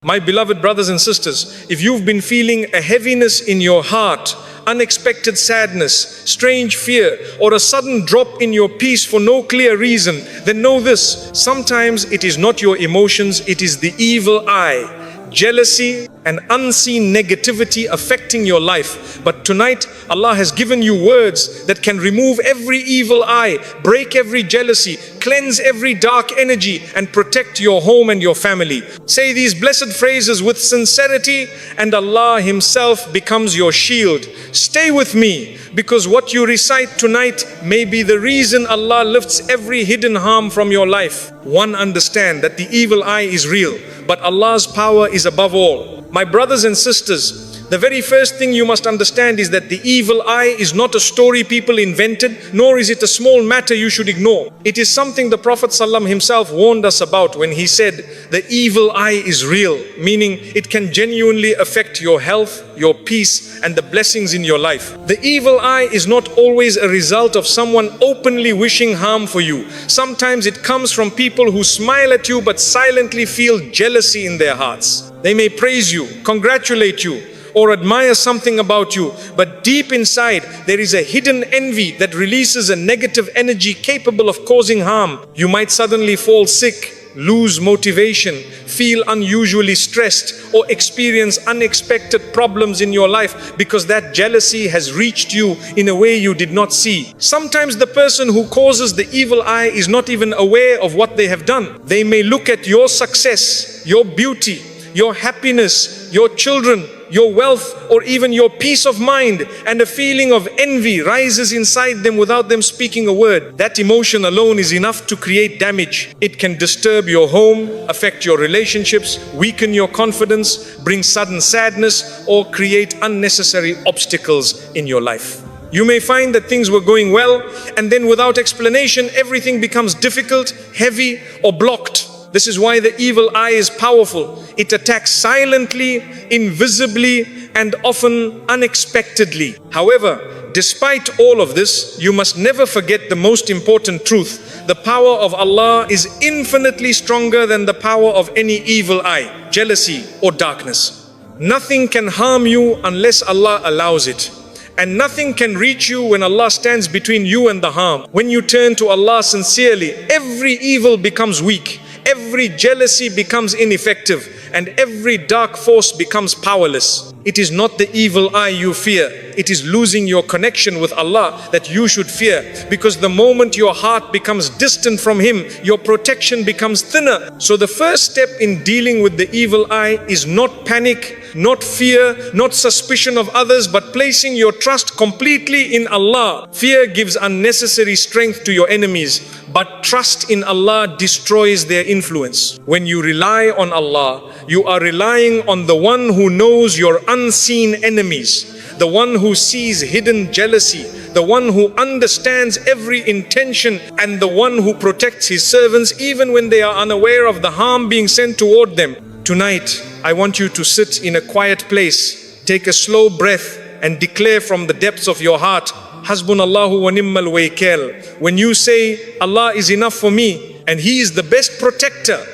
My beloved brothers and sisters, if you've been feeling a heaviness in your heart, unexpected sadness, strange fear, or a sudden drop in your peace for no clear reason, then know this: sometimes it is not your emotions, it is the evil eye, jealousy and unseen negativity affecting your life. But tonight, Allah has given you words that can remove every evil eye, break every jealousy, cleanse every dark energy, and protect your home and your family. Say these blessed phrases with sincerity, and Allah Himself becomes your shield. Stay with me, because what you recite tonight may be the reason Allah lifts every hidden harm from your life. One, understand that the evil eye is real, but Allah's power is above all. My brothers and sisters, the very first thing you must understand is that the evil eye is not a story people invented, nor is it a small matter you should ignore. It is something the Prophet ﷺ himself warned us about when he said, the evil eye is real, meaning it can genuinely affect your health, your peace, and the blessings in your life. The evil eye is not always a result of someone openly wishing harm for you. Sometimes it comes from people who smile at you but silently feel jealousy in their hearts. They may praise you, congratulate you, or admire something about you, but deep inside there is a hidden envy that releases a negative energy capable of causing harm. You might suddenly fall sick, lose motivation, feel unusually stressed, or experience unexpected problems in your life because that jealousy has reached you in a way you did not see. Sometimes the person who causes the evil eye is not even aware of what they have done. They may look at your success, your beauty, your happiness, your children, your wealth, or even your peace of mind, and a feeling of envy rises inside them without them speaking a word. That emotion alone is enough to create damage. It can disturb your home, affect your relationships, weaken your confidence, bring sudden sadness, or create unnecessary obstacles in your life. You may find that things were going well, and then without explanation, everything becomes difficult, heavy, or blocked. This is why the evil eye is powerful. It attacks silently, invisibly, and often unexpectedly. However, despite all of this, you must never forget the most important truth. The power of Allah is infinitely stronger than the power of any evil eye, jealousy, or darkness. Nothing can harm you unless Allah allows it. And nothing can reach you when Allah stands between you and the harm. When you turn to Allah sincerely, every evil becomes weak. Every jealousy becomes ineffective, and every dark force becomes powerless. It is not the evil eye you fear. It is losing your connection with Allah that you should fear, because the moment your heart becomes distant from Him, your protection becomes thinner. So the first step in dealing with the evil eye is not panic, not fear, not suspicion of others, but placing your trust completely in Allah. Fear gives unnecessary strength to your enemies, but trust in Allah destroys their influence. When you rely on Allah, you are relying on the one who knows your unseen enemies, the one who sees hidden jealousy, the one who understands every intention, and the one who protects His servants even when they are unaware of the harm being sent toward them. Tonight, I want you to sit in a quiet place, take a slow breath, and declare from the depths of your heart, Hasbunallahu wa ni'mal wakeel. When you say, Allah is enough for me, and He is the best protector,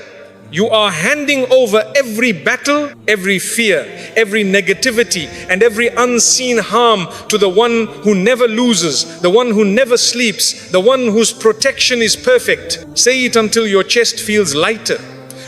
you are handing over every battle, every fear, every negativity, and every unseen harm to the one who never loses, the one who never sleeps, the one whose protection is perfect. Say it until your chest feels lighter,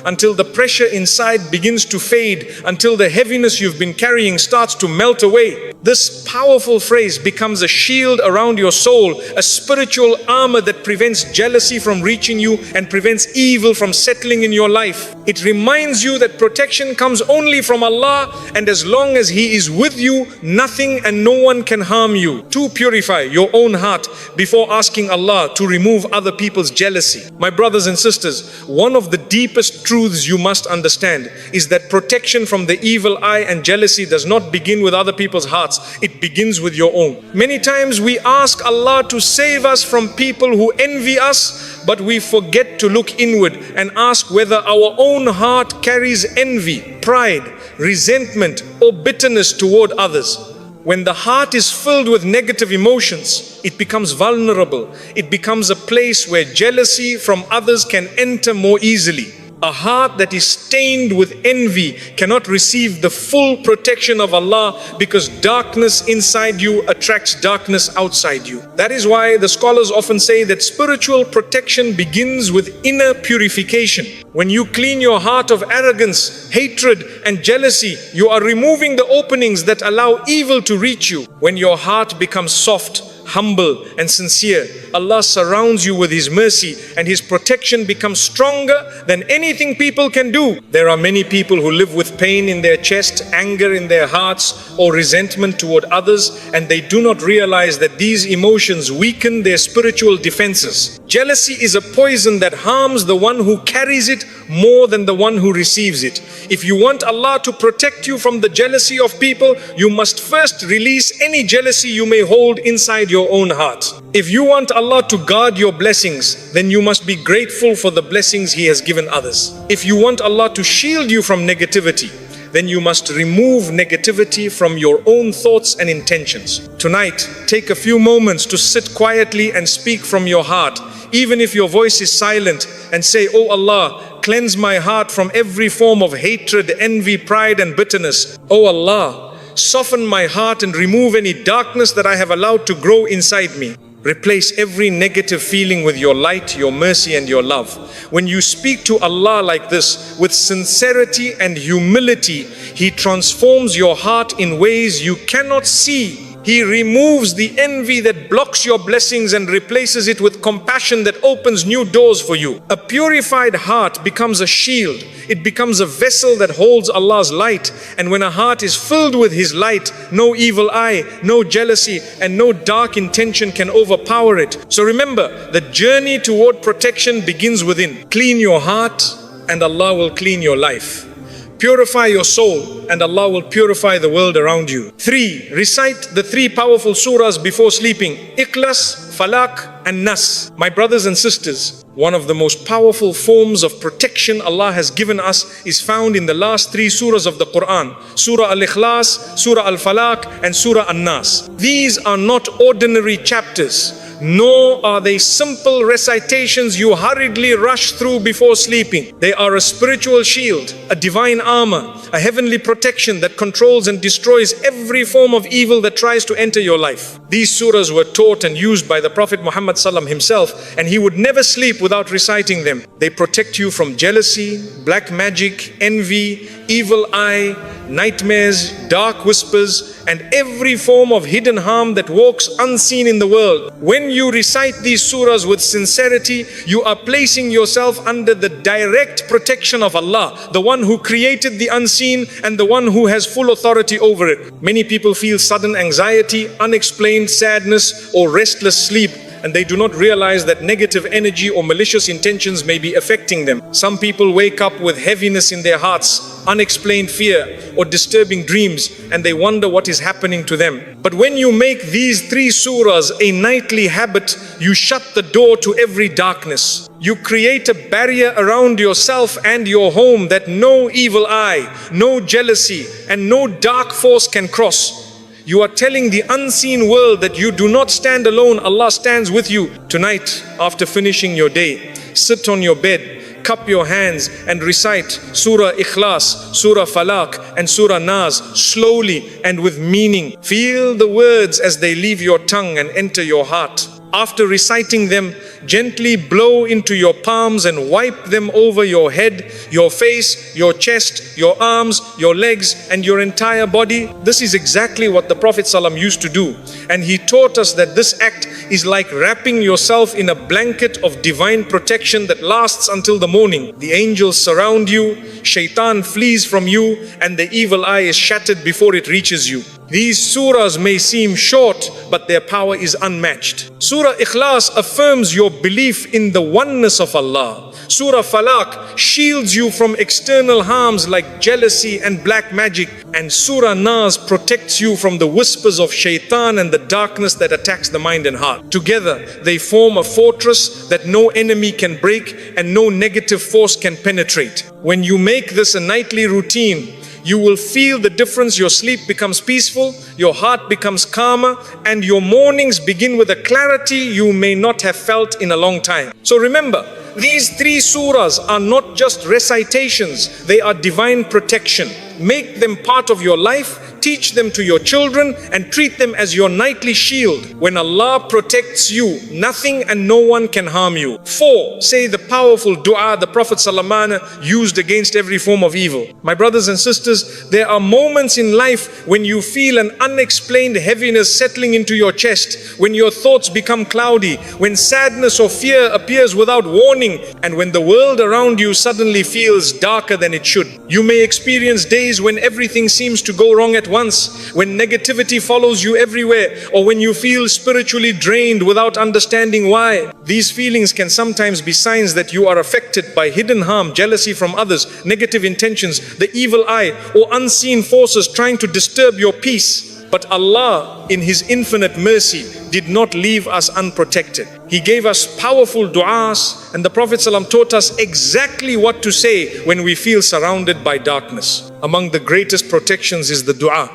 until the pressure inside begins to fade, until the heaviness you've been carrying starts to melt away. This powerful phrase becomes a shield around your soul, a spiritual armor that prevents jealousy from reaching you and prevents evil from settling in your life. It reminds you that protection comes only from Allah, and as long as He is with you, nothing and no one can harm you. To purify your own heart before asking Allah to remove other people's jealousy. My brothers and sisters, one of the deepest truths you must understand is that protection from the evil eye and jealousy does not begin with other people's hearts. It begins with your own. Many times we ask Allah to save us from people who envy us, but we forget to look inward and ask whether our own heart carries envy, pride, resentment, or bitterness toward others. When the heart is filled with negative emotions, it becomes vulnerable. It becomes a place where jealousy from others can enter more easily. A heart that is stained with envy cannot receive the full protection of Allah, because darkness inside you attracts darkness outside you. That is why the scholars often say that spiritual protection begins with inner purification. When you clean your heart of arrogance, hatred and jealousy, you are removing the openings that allow evil to reach you. When your heart becomes soft, humble and sincere, Allah surrounds you with His mercy, and His protection becomes stronger than anything people can do. There are many people who live with pain in their chest, anger in their hearts, or resentment toward others, and they do not realize that these emotions weaken their spiritual defenses. Jealousy is a poison that harms the one who carries it more than the one who receives it. If you want Allah to protect you from the jealousy of people, you must first release any jealousy you may hold inside your own heart. If you want Allah to guard your blessings, then you must be grateful for the blessings He has given others. If you want Allah to shield you from negativity, then you must remove negativity from your own thoughts and intentions. Tonight, take a few moments to sit quietly and speak from your heart, even if your voice is silent, and say, "Oh Allah, cleanse my heart from every form of hatred, envy, pride and bitterness. Oh Allah, soften my heart and remove any darkness that I have allowed to grow inside me. Replace every negative feeling with your light, your mercy and your love." When you speak to Allah like this, with sincerity and humility, He transforms your heart in ways you cannot see. He removes the envy that blocks your blessings and replaces it with compassion that opens new doors for you. A purified heart becomes a shield. It becomes a vessel that holds Allah's light. And when a heart is filled with His light, no evil eye, no jealousy, and no dark intention can overpower it. So remember, the journey toward protection begins within. Clean your heart, and Allah will clean your life. Purify your soul, and Allah will purify the world around you. 3. Recite the 3 powerful surahs before sleeping: Ikhlas, Falaq and Nas. My brothers and sisters, one of the most powerful forms of protection Allah has given us is found in the last 3 surahs of the Quran: Surah Al-Ikhlas, Surah Al-Falaq and Surah An-Nas. These are not ordinary chapters, nor are they simple recitations you hurriedly rush through before sleeping. They are a spiritual shield, a divine armor, a heavenly protection that controls and destroys every form of evil that tries to enter your life. These surahs were taught and used by the Prophet Muhammad ﷺ himself, and he would never sleep without reciting them. They protect you from jealousy, black magic, envy, evil eye, nightmares, dark whispers, and every form of hidden harm that walks unseen in the world. When you recite these surahs with sincerity, you are placing yourself under the direct protection of Allah, the one who created the unseen and the one who has full authority over it. Many people feel sudden anxiety, unexplained sadness, or restless sleep, and they do not realize that negative energy or malicious intentions may be affecting them. Some people wake up with heaviness in their hearts, unexplained fear, or disturbing dreams, and they wonder what is happening to them. But when you make these 3 surahs a nightly habit, you shut the door to every darkness. You create a barrier around yourself and your home that no evil eye, no jealousy, and no dark force can cross. You are telling the unseen world that you do not stand alone. Allah stands with you. Tonight, after finishing your day, sit on your bed, cup your hands and recite Surah Ikhlas, Surah Falaq and Surah Nas slowly and with meaning. Feel the words as they leave your tongue and enter your heart. After reciting them, gently blow into your palms and wipe them over your head, your face, your chest, your arms, your legs, and your entire body. This is exactly what the Prophet ﷺ used to do. And he taught us that this act is like wrapping yourself in a blanket of divine protection that lasts until the morning. The angels surround you, shaitan flees from you, and the evil eye is shattered before it reaches you. These surahs may seem short, but their power is unmatched. Surah Ikhlas affirms your belief in the oneness of Allah. Surah Falaq shields you from external harms like jealousy and black magic. And Surah Nas protects you from the whispers of shaitan and the darkness that attacks the mind and heart. Together, they form a fortress that no enemy can break and no negative force can penetrate. When you make this a nightly routine, you will feel the difference. Your sleep becomes peaceful, your heart becomes calmer, and your mornings begin with a clarity you may not have felt in a long time. So remember, these 3 surahs are not just recitations, they are divine protection. Make them part of your life, teach them to your children, and treat them as your nightly shield. When Allah protects you, nothing and no one can harm you. 4. Say the powerful dua the Prophet ﷺ used against every form of evil. My brothers and sisters, there are moments in life when you feel an unexplained heaviness settling into your chest, when your thoughts become cloudy, when sadness or fear appears without warning, and when the world around you suddenly feels darker than it should. You may experience days when everything seems to go wrong at once, when negativity follows you everywhere, or when you feel spiritually drained without understanding why. These feelings can sometimes be signs that you are affected by hidden harm, jealousy from others, negative intentions, the evil eye, or unseen forces trying to disturb your peace. But Allah, in His infinite mercy, did not leave us unprotected. He gave us powerful du'as, and the Prophet ﷺ taught us exactly what to say when we feel surrounded by darkness. Among the greatest protections is the du'a.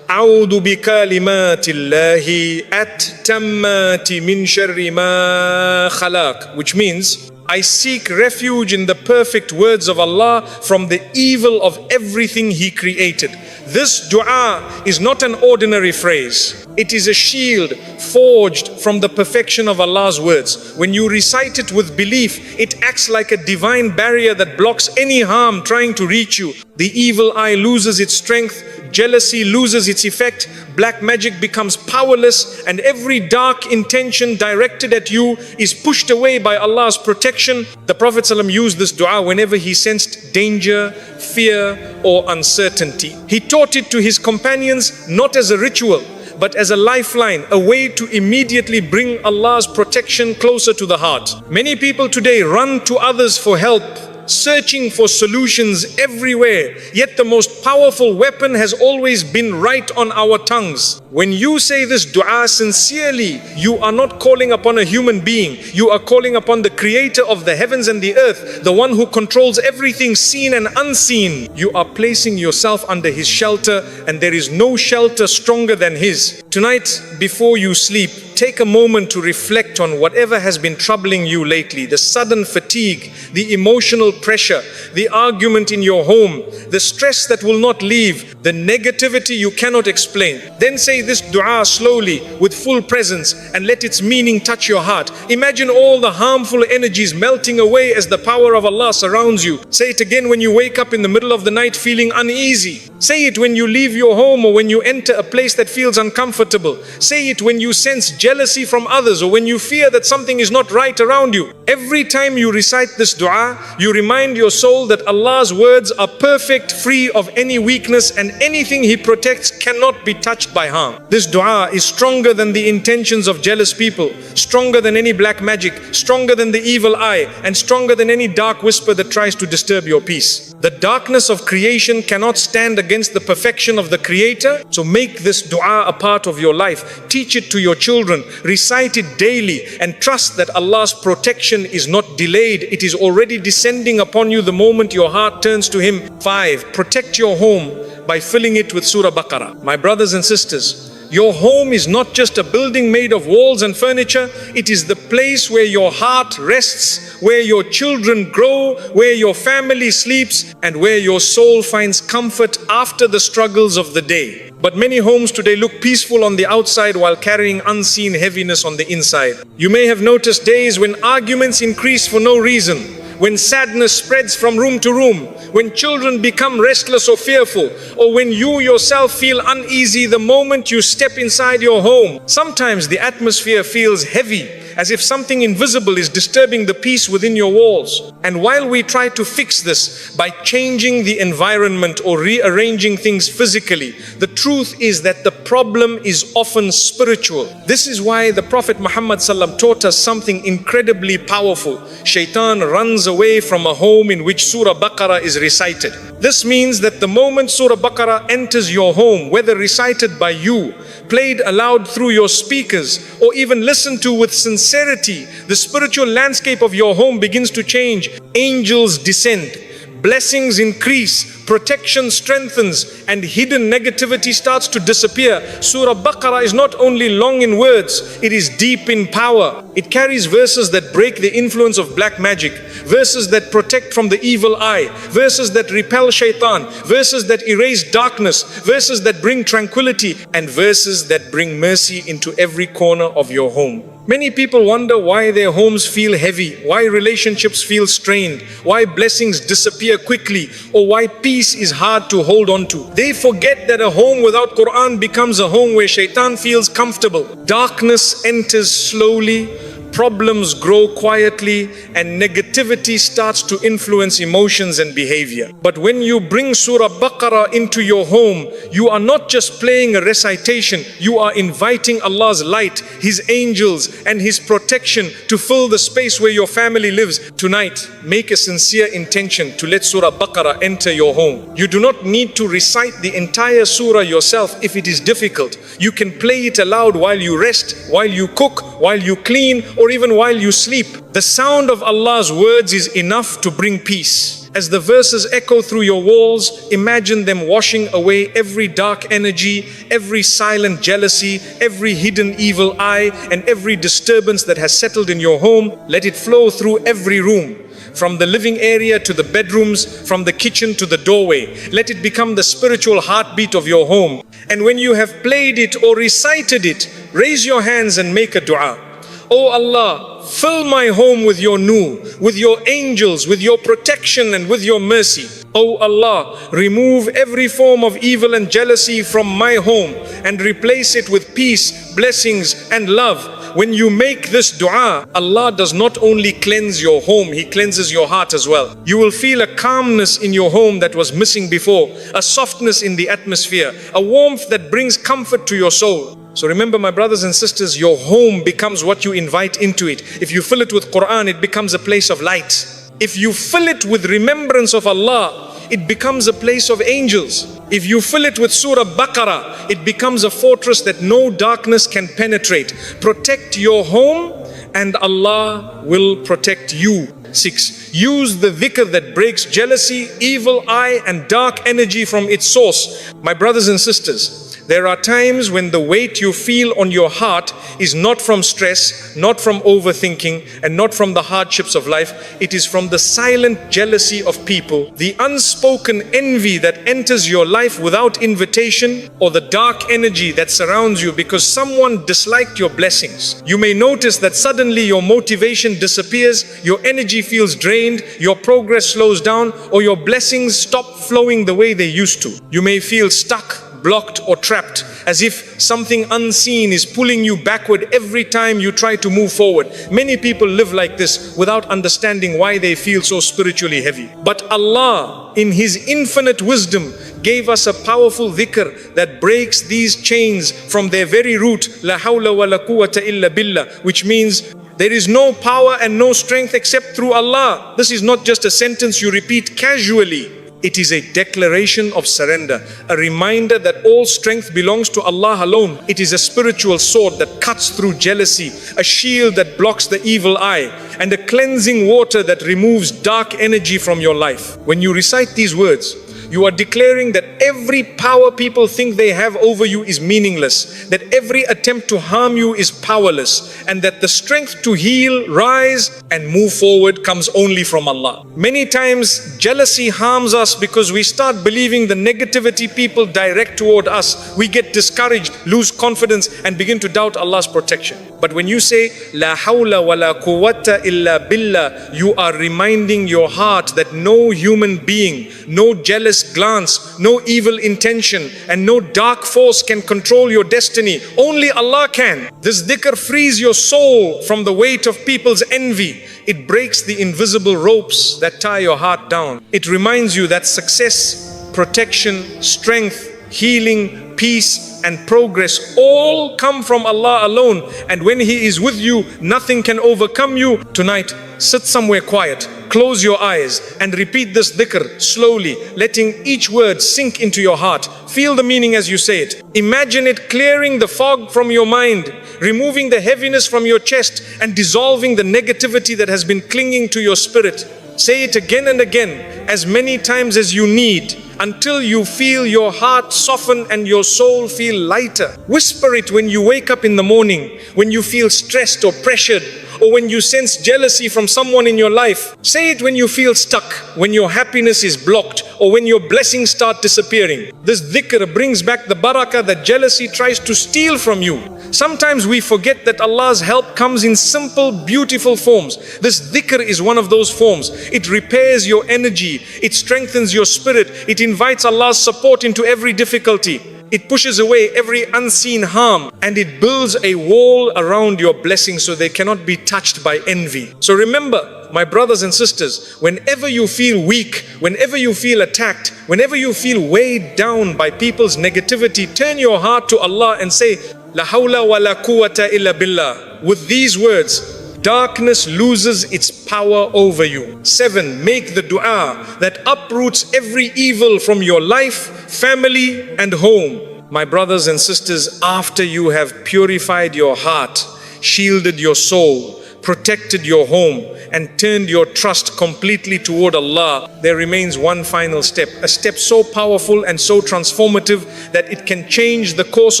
أعوذ بكلمات الله التامات من شر ما خلق, which means I seek refuge in the perfect words of Allah from the evil of everything He created. This dua is not an ordinary phrase. It is a shield forged from the perfection of Allah's words. When you recite it with belief, it acts like a divine barrier that blocks any harm trying to reach you. The evil eye loses its strength, jealousy loses its effect, black magic becomes powerless, and every dark intention directed at you is pushed away by Allah's protection. The Prophet ﷺ used this dua whenever he sensed danger, fear, or uncertainty. He taught it to his companions not as a ritual, but as a lifeline, a way to immediately bring Allah's protection closer to the heart. Many people today run to others for help, searching for solutions everywhere, yet the most powerful weapon has always been right on our tongues. When you say this dua sincerely, you are not calling upon a human being, you are calling upon the creator of the heavens and the earth, the one who controls everything seen and unseen. You are placing yourself under his shelter, and there is no shelter stronger than his. Tonight, before you sleep, take a moment to reflect on whatever has been troubling you lately, the sudden fatigue, the emotional pressure, the argument in your home, the stress that will not leave, the negativity you cannot explain. Then say this dua slowly with full presence and let its meaning touch your heart. Imagine all the harmful energies melting away as the power of Allah surrounds you. Say it again when you wake up in the middle of the night feeling uneasy. Say it when you leave your home or when you enter a place that feels uncomfortable. Say it when you sense jealousy from others or when you fear that something is not right around you. Every time you recite this dua, you remind your soul that Allah's words are perfect, free of any weakness, and anything He protects cannot be touched by harm. This dua is stronger than the intentions of jealous people, stronger than any black magic, stronger than the evil eye, and stronger than any dark whisper that tries to disturb your peace. The darkness of creation cannot stand against the perfection of the Creator, so make this dua a part of your life. Teach it to your children, recite it daily, and trust that Allah's protection is not delayed. It is already descending upon you the moment your heart turns to Him. 5. Protect your home by filling it with Surah Baqarah. My brothers and sisters, your home is not just a building made of walls and furniture. It is the place where your heart rests, where your children grow, where your family sleeps, and where your soul finds comfort after the struggles of the day. But many homes today look peaceful on the outside while carrying unseen heaviness on the inside. You may have noticed days when arguments increase for no reason, when sadness spreads from room to room, when children become restless or fearful, or when you yourself feel uneasy the moment you step inside your home. Sometimes the atmosphere feels heavy, as if something invisible is disturbing the peace within your walls. And while we try to fix this by changing the environment or rearranging things physically, the truth is that the problem is often spiritual. This is why the Prophet Muhammad ﷺ taught us something incredibly powerful. Shaitan runs away from a home in which Surah Baqarah is recited. This means that the moment Surah Baqarah enters your home, whether recited by you, played aloud through your speakers, or even listened to with sincerity, the spiritual landscape of your home begins to change. Angels descend, blessings increase, protection strengthens, and hidden negativity starts to disappear. Surah Baqarah is not only long in words, it is deep in power. It carries verses that break the influence of black magic, verses that protect from the evil eye, verses that repel shaitan, verses that erase darkness, verses that bring tranquility, and verses that bring mercy into every corner of your home. Many people wonder why their homes feel heavy, why relationships feel strained, why blessings disappear quickly, or why peace is hard to hold on to. They forget that a home without Quran becomes a home where shaitan feels comfortable. Darkness enters slowly, problems grow quietly, and negativity starts to influence emotions and behavior. But when you bring Surah Baqarah into your home, you are not just playing a recitation, you are inviting Allah's light, His angels, and His protection to fill the space where your family lives. Tonight, make a sincere intention to let Surah Baqarah enter your home. You do not need to recite the entire surah yourself if it is difficult. You can play it aloud while you rest, while you cook, while you clean, or even while you sleep. The sound of Allah's words is enough to bring peace. As the verses echo through your walls, imagine them washing away every dark energy, every silent jealousy, every hidden evil eye, and every disturbance that has settled in your home. Let it flow through every room, from the living area to the bedrooms, from the kitchen to the doorway. Let it become the spiritual heartbeat of your home. And when you have played it or recited it, raise your hands and make a dua. Oh Allah, fill my home with your nur, with your angels, with your protection and with your mercy. Oh Allah, remove every form of evil and jealousy from my home and replace it with peace, blessings and love. When you make this dua, Allah does not only cleanse your home, He cleanses your heart as well. You will feel a calmness in your home that was missing before, a softness in the atmosphere, a warmth that brings comfort to your soul. So remember, my brothers and sisters, your home becomes what you invite into it. If you fill it with Quran, it becomes a place of light. If you fill it with remembrance of Allah, it becomes a place of angels. If you fill it with Surah Baqarah, it becomes a fortress that no darkness can penetrate. Protect your home and Allah will protect you. 6. Use the dhikr that breaks jealousy, evil eye, and dark energy from its source. My brothers and sisters, there are times when the weight you feel on your heart is not from stress, not from overthinking, and not from the hardships of life. It is from the silent jealousy of people, the unspoken envy that enters your life without invitation, or the dark energy that surrounds you because someone disliked your blessings. You may notice that suddenly your motivation disappears, your energy feels drained, your progress slows down, or your blessings stop flowing the way they used to. You may feel stuck, blocked, or trapped, as if something unseen is pulling you backward every time you try to move forward. Many people live like this without understanding why they feel so spiritually heavy. But Allah, in His infinite wisdom, gave us a powerful dhikr that breaks these chains from their very root. La hawla wa la quwwata illa billah, which means there is no power and no strength except through Allah. This is not just a sentence you repeat casually. It is a declaration of surrender, a reminder that all strength belongs to Allah alone. It is a spiritual sword that cuts through jealousy, a shield that blocks the evil eye, and a cleansing water that removes dark energy from your life. When you recite these words, you are declaring that every power people think they have over you is meaningless, that every attempt to harm you is powerless, and that the strength to heal, rise, and move forward comes only from Allah. Many times, jealousy harms us because we start believing the negativity people direct toward us. We get discouraged, lose confidence, and begin to doubt Allah's protection. But when you say, La hawla wa la quwwata illa billah, you are reminding your heart that no human being, no jealous glance, no evil intention, and no dark force can control your destiny. Only Allah can. This dhikr frees your soul from the weight of people's envy. It breaks the invisible ropes that tie your heart down. It reminds you that success, protection, strength, healing, peace, and progress all come from Allah alone. And when He is with you, nothing can overcome you. Tonight, sit somewhere quiet, close your eyes, and repeat this dhikr slowly, letting each word sink into your heart. Feel the meaning as you say it. Imagine it clearing the fog from your mind, removing the heaviness from your chest, and dissolving the negativity that has been clinging to your spirit. Say it again and again, as many times as you need, until you feel your heart soften and your soul feel lighter. Whisper it when you wake up in the morning, when you feel stressed or pressured, or when you sense jealousy from someone in your life. Say it when you feel stuck, when your happiness is blocked, or when your blessings start disappearing. This dhikr brings back the barakah that jealousy tries to steal from you. Sometimes we forget that Allah's help comes in simple, beautiful forms. This dhikr is one of those forms. It repairs your energy, it strengthens your spirit, it invites Allah's support into every difficulty. It pushes away every unseen harm, and it builds a wall around your blessings so they cannot be touched by envy. So remember, my brothers and sisters, whenever you feel weak, whenever you feel attacked, whenever you feel weighed down by people's negativity, turn your heart to Allah and say, La hawla wa la quwwata illa billah. With these words, darkness loses its power over you. 7. Make the dua that uproots every evil from your life, family and home. My brothers and sisters, after you have purified your heart, shielded your soul, protected your home, and turned your trust completely toward Allah, there remains one final step, a step so powerful and so transformative that it can change the course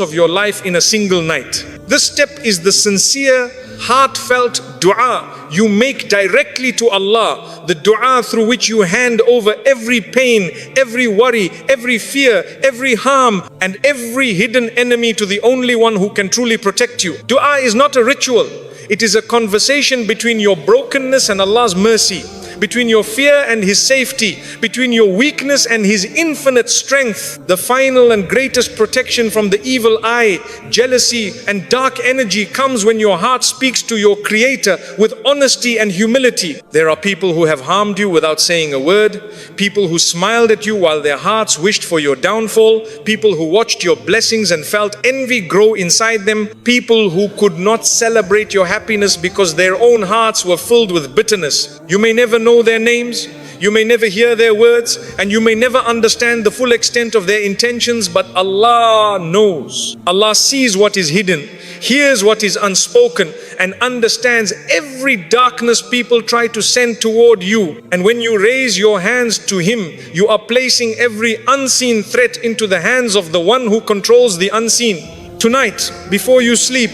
of your life in a single night. This step is the sincere, heartfelt dua you make directly to Allah, the dua through which you hand over every pain, every worry, every fear, every harm, and every hidden enemy to the only one who can truly protect you. Dua is not a ritual. It is a conversation between your brokenness and Allah's mercy, between your fear and His safety, between your weakness and His infinite strength. The final and greatest protection from the evil eye, jealousy and dark energy comes when your heart speaks to your Creator with honesty and humility. There are people who have harmed you without saying a word, people who smiled at you while their hearts wished for your downfall, people who watched your blessings and felt envy grow inside them, people who could not celebrate your happiness because their own hearts were filled with bitterness. You may never know their names, you may never hear their words, and you may never understand the full extent of their intentions, but Allah knows. Allah sees what is hidden, hears what is unspoken, and understands every darkness people try to send toward you. And when you raise your hands to Him, you are placing every unseen threat into the hands of the one who controls the unseen. Tonight, before you sleep,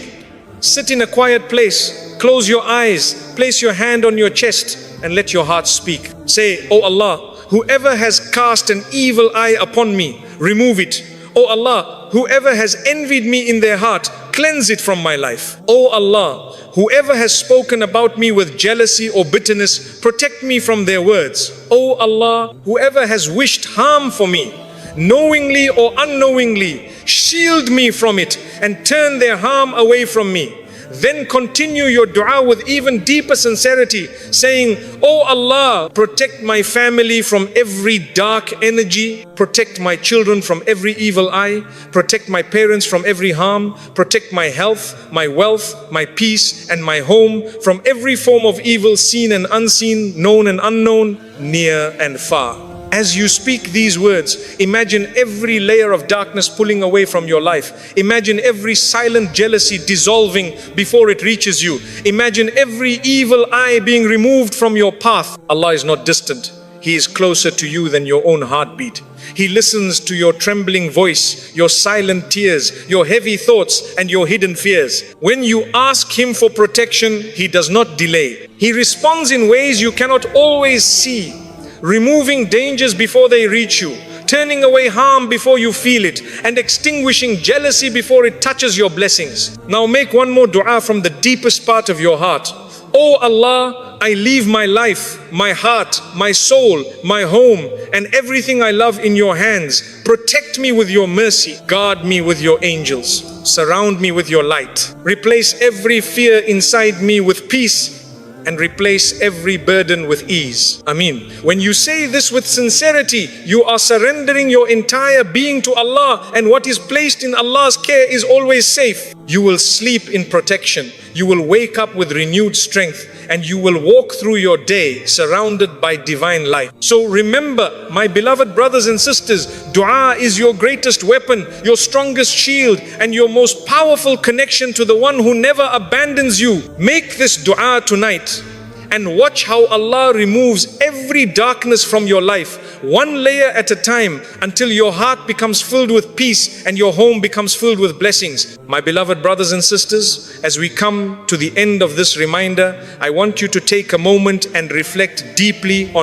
sit in a quiet place, close your eyes, place your hand on your chest, and let your heart speak. Say, "Oh Allah, whoever has cast an evil eye upon me, remove it. Oh Allah, whoever has envied me in their heart, cleanse it from my life. Oh Allah, whoever has spoken about me with jealousy or bitterness, protect me from their words. Oh Allah, whoever has wished harm for me, knowingly or unknowingly, shield me from it and turn their harm away from me." Then continue your dua with even deeper sincerity, saying, "Oh Allah, protect my family from every dark energy, protect my children from every evil eye, protect my parents from every harm, protect my health, my wealth, my peace, and my home from every form of evil seen and unseen, known and unknown, near and far." As you speak these words, imagine every layer of darkness pulling away from your life. Imagine every silent jealousy dissolving before it reaches you. Imagine every evil eye being removed from your path. Allah is not distant. He is closer to you than your own heartbeat. He listens to your trembling voice, your silent tears, your heavy thoughts, and your hidden fears. When you ask Him for protection, He does not delay. He responds in ways you cannot always see, removing dangers before they reach you, turning away harm before you feel it, and extinguishing jealousy before it touches your blessings. Now make one more dua from the deepest part of your heart. "Oh Allah, I leave my life, my heart, my soul, my home, and everything I love in your hands. Protect me with your mercy. Guard me with your angels. Surround me with your light. Replace every fear inside me with peace, and replace every burden with ease." Ameen. When you say this with sincerity, you are surrendering your entire being to Allah, and what is placed in Allah's care is always safe. You will sleep in protection. You will wake up with renewed strength, and you will walk through your day surrounded by divine light. So remember, my beloved brothers and sisters, dua is your greatest weapon, your strongest shield, and your most powerful connection to the one who never abandons you. Make this dua tonight and watch how Allah removes every darkness from your life, one layer at a time, until your heart becomes filled with peace and your home becomes filled with blessings. My beloved brothers and sisters, as we come to the end of this reminder, I want you to take a moment and reflect deeply on